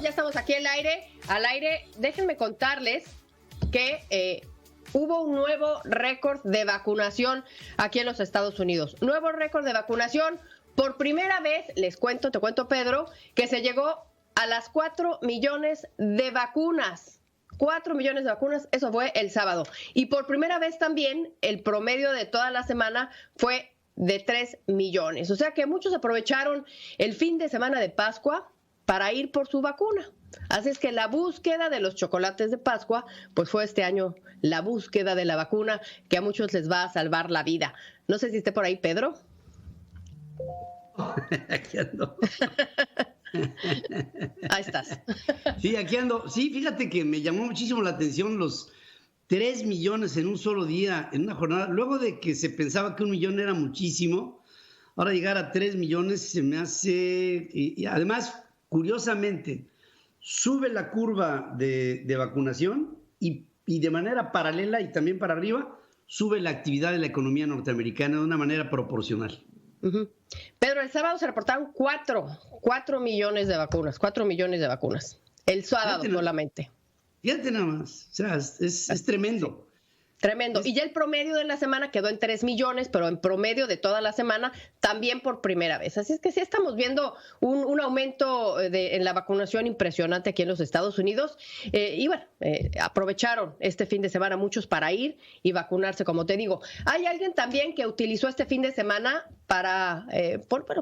ya estamos aquí al aire. Déjenme contarles que hubo un nuevo récord de vacunación aquí en los Estados Unidos. Nuevo récord de vacunación. Por primera vez, te cuento, Pedro, que se llegó a las 4 millones de vacunas. 4 millones de vacunas, eso fue el sábado. Y por primera vez también, el promedio de toda la semana fue de 3 millones. O sea que muchos aprovecharon el fin de semana de Pascua para ir por su vacuna. Así es que la búsqueda de los chocolates de Pascua, pues fue este año la búsqueda de la vacuna que a muchos les va a salvar la vida. No sé si esté por ahí, Pedro. Aquí ando. Ahí estás. Sí, aquí ando. Sí, fíjate que me llamó muchísimo la atención los 3 millones en un solo día, en una jornada. Luego de que se pensaba que 1 millón era muchísimo, ahora llegar a 3 millones se me hace... Y además, curiosamente, sube la curva de vacunación y de manera paralela y también para arriba, sube la actividad de la economía norteamericana de una manera proporcional. Uh-huh. Pedro, el sábado se reportaron 4 millones de vacunas, 4 millones de vacunas. El sábado solamente. Fíjate nada más, o sea, es tremendo. Tremendo. Y ya el promedio de la semana quedó en 3 millones, pero en promedio de toda la semana también por primera vez. Así es que sí estamos viendo un aumento en la vacunación impresionante aquí en los Estados Unidos. Y bueno, aprovecharon este fin de semana muchos para ir y vacunarse, como te digo. Hay alguien también que utilizó este fin de semana para,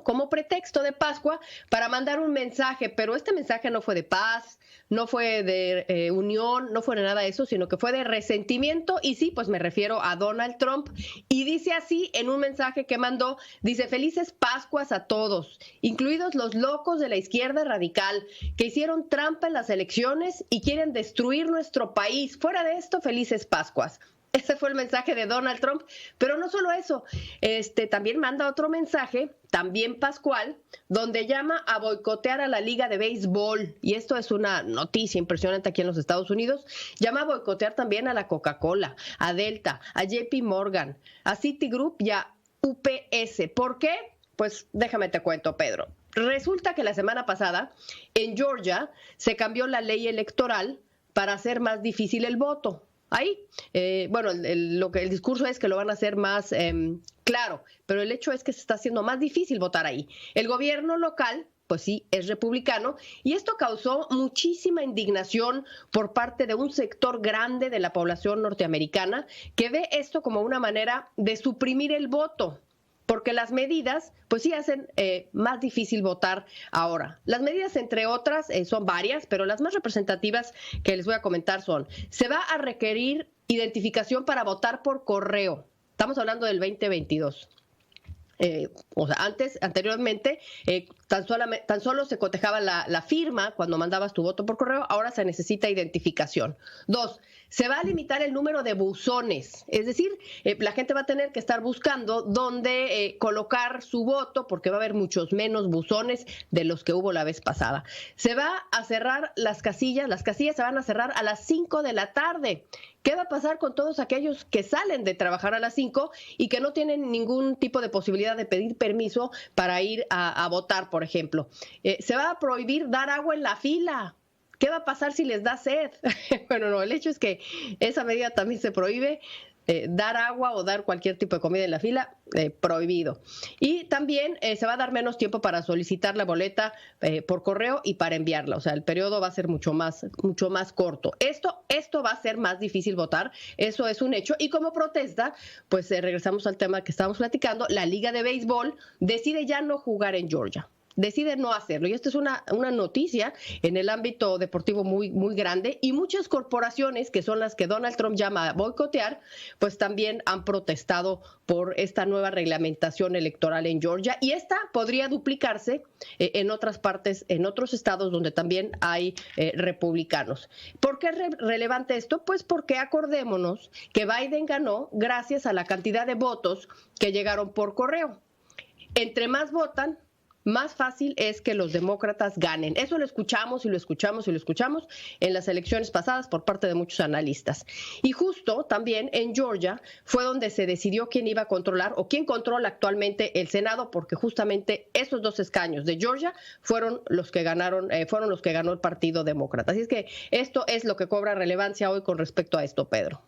como pretexto de Pascua, para mandar un mensaje, pero este mensaje no fue de paz, no fue de unión, no fue de nada de eso, sino que fue de resentimiento. Y sí, pues me refiero a Donald Trump, y dice así en un mensaje que mandó, dice: felices Pascuas a todos, incluidos los locos de la izquierda radical que hicieron trampa en las elecciones y quieren destruir nuestro país. Fuera de esto, felices Pascuas. Ese fue el mensaje de Donald Trump, pero no solo eso, también manda otro mensaje, también pascual, donde llama a boicotear a la Liga de Béisbol, y esto es una noticia impresionante aquí en los Estados Unidos. Llama a boicotear también a la Coca-Cola, a Delta, a JP Morgan, a Citigroup y a UPS. ¿Por qué? Pues déjame te cuento, Pedro. Resulta que la semana pasada en Georgia se cambió la ley electoral para hacer más difícil el voto. Ahí, el discurso es que lo van a hacer más claro, pero el hecho es que se está haciendo más difícil votar ahí. El gobierno local, pues sí, es republicano, y esto causó muchísima indignación por parte de un sector grande de la población norteamericana que ve esto como una manera de suprimir el voto, porque las medidas, pues sí, hacen más difícil votar ahora. Las medidas, entre otras, son varias, pero las más representativas que les voy a comentar son: se va a requerir identificación para votar por correo. Estamos hablando del 2022. Anteriormente, tan solo se cotejaba la firma cuando mandabas tu voto por correo. Ahora se necesita identificación. 2, se va a limitar el número de buzones, es decir, la gente va a tener que estar buscando dónde colocar su voto, porque va a haber muchos menos buzones de los que hubo la vez pasada. Se va a cerrar las casillas se van a cerrar a las 5 de la tarde. ¿Qué va a pasar con todos aquellos que salen de trabajar a las 5 y que no tienen ningún tipo de posibilidad de pedir permiso para ir a votar, por ejemplo? Se va a prohibir dar agua en la fila. ¿Qué va a pasar si les da sed? Bueno, no, el hecho es que esa medida también se prohíbe. Dar agua o dar cualquier tipo de comida en la fila, prohibido. Y también se va a dar menos tiempo para solicitar la boleta por correo y para enviarla. O sea, el periodo va a ser mucho más corto. Esto va a ser más difícil votar. Eso es un hecho. Y como protesta, pues regresamos al tema que estábamos platicando. La Liga de Béisbol decide ya no jugar en Georgia. Decide no hacerlo. Y esto es una noticia en el ámbito deportivo muy, muy grande, y muchas corporaciones, que son las que Donald Trump llama a boicotear, pues también han protestado por esta nueva reglamentación electoral en Georgia, y esta podría duplicarse en otras partes, en otros estados donde también hay republicanos. ¿Por qué es relevante esto? Pues porque acordémonos que Biden ganó gracias a la cantidad de votos que llegaron por correo. Entre más votan, más fácil es que los demócratas ganen. Eso lo escuchamos y lo escuchamos y lo escuchamos en las elecciones pasadas por parte de muchos analistas. Y justo también en Georgia fue donde se decidió quién iba a controlar o quién controla actualmente el Senado, porque justamente esos 2 escaños de Georgia fueron los que ganó el Partido Demócrata. Así es que esto es lo que cobra relevancia hoy con respecto a esto, Pedro.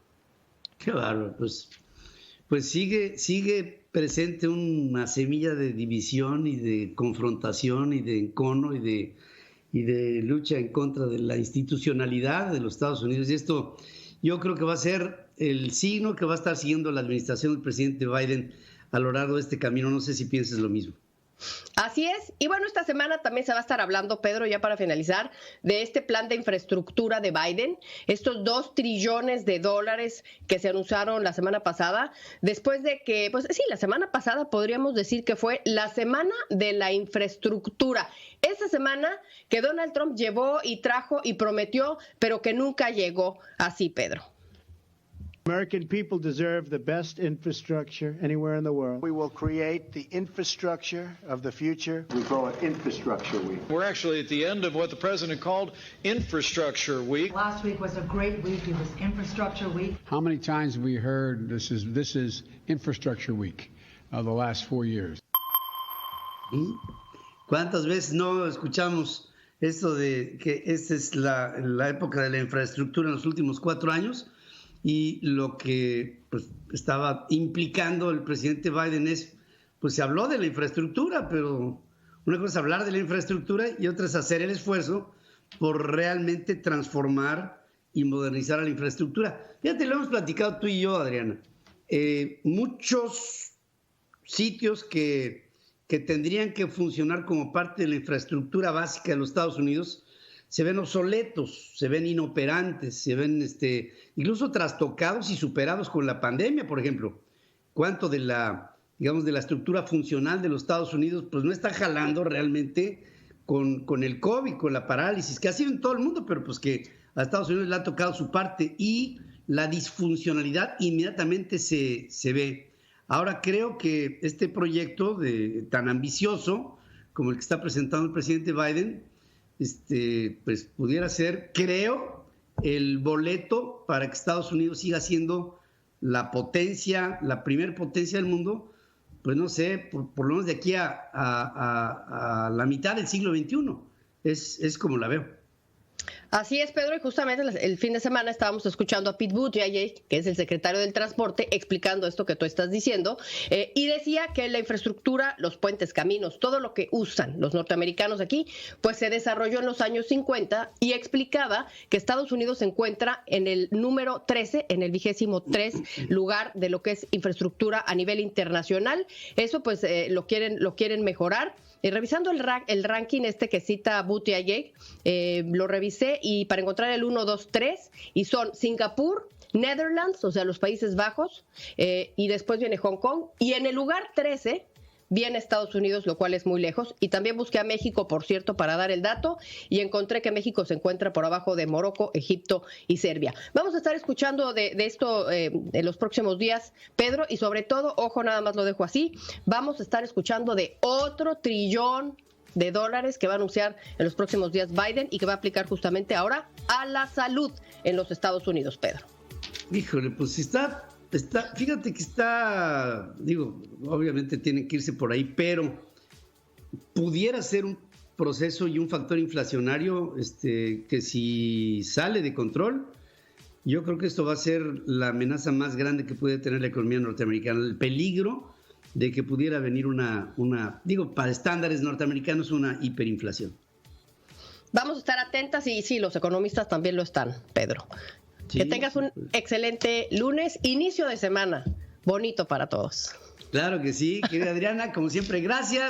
Qué bárbaro, pues sigue presente una semilla de división y de confrontación y de encono y de lucha en contra de la institucionalidad de los Estados Unidos. Y esto yo creo que va a ser el signo que va a estar siguiendo la administración del presidente Biden a lo largo de este camino. No sé si piensas lo mismo. Así es. Y bueno, esta semana también se va a estar hablando, Pedro, ya para finalizar, de este plan de infraestructura de Biden, estos $2 trillones que se anunciaron la semana pasada, después de que, pues sí, la semana pasada podríamos decir que fue la semana de la infraestructura. Esa semana que Donald Trump llevó y trajo y prometió, pero que nunca llegó así, Pedro. American people deserve the best infrastructure anywhere in the world. We will create the infrastructure of the future. We call it Infrastructure Week. We're actually at the end of what the president called Infrastructure Week. Last week was a great week. It was Infrastructure Week. How many times have we heard this is Infrastructure Week of the last 4 years? ¿Cuántas veces no escuchamos esto de que esta es la época de la infraestructura en los últimos 4 años? Y lo que pues, estaba implicando el presidente Biden es, pues se habló de la infraestructura, pero una cosa es hablar de la infraestructura y otra es hacer el esfuerzo por realmente transformar y modernizar la infraestructura. Fíjate, lo hemos platicado tú y yo, Adriana. Muchos sitios que tendrían que funcionar como parte de la infraestructura básica de los Estados Unidos se ven obsoletos, se ven inoperantes, se ven incluso trastocados y superados con la pandemia, por ejemplo. ¿Cuánto de la estructura funcional de los Estados Unidos pues no está jalando realmente con el COVID, con la parálisis, que ha sido en todo el mundo, pero pues que a Estados Unidos le ha tocado su parte y la disfuncionalidad inmediatamente se ve. Ahora creo que este proyecto tan ambicioso como el que está presentando el presidente Biden, pues pudiera ser, creo, el boleto para que Estados Unidos siga siendo la primer potencia del mundo, pues no sé, por lo menos de aquí a la mitad del siglo XXI. Es como la veo. Así es, Pedro, y justamente el fin de semana estábamos escuchando a Pete Buttigieg, que es el secretario del Transporte, explicando esto que tú estás diciendo, y decía que la infraestructura, los puentes, caminos, todo lo que usan los norteamericanos aquí, pues se desarrolló en los años 50 y explicaba que Estados Unidos se encuentra en el número 13, en el 23º lugar de lo que es infraestructura a nivel internacional. Eso pues lo quieren mejorar. Revisando el ranking que cita Buttigieg, lo revisé y para encontrar el 1, 2, 3, y son Singapur, Netherlands, o sea, los Países Bajos, y después viene Hong Kong, y en el lugar 13 viene Estados Unidos, lo cual es muy lejos, y también busqué a México, por cierto, para dar el dato, y encontré que México se encuentra por abajo de Morocco, Egipto y Serbia. Vamos a estar escuchando de esto en los próximos días, Pedro, y sobre todo, ojo, nada más lo dejo así, vamos a estar escuchando de otro $1 trillón que va a anunciar en los próximos días Biden y que va a aplicar justamente ahora a la salud en los Estados Unidos, Pedro. Híjole, pues fíjate que obviamente tienen que irse por ahí, pero pudiera ser un proceso y un factor inflacionario que si sale de control, yo creo que esto va a ser la amenaza más grande que puede tener la economía norteamericana, el peligro de que pudiera venir para estándares norteamericanos, una hiperinflación. Vamos a estar atentas y sí, los economistas también lo están, Pedro. Sí, que tengas un excelente lunes, inicio de semana, bonito para todos. Claro que sí, querida Adriana, como siempre, gracias.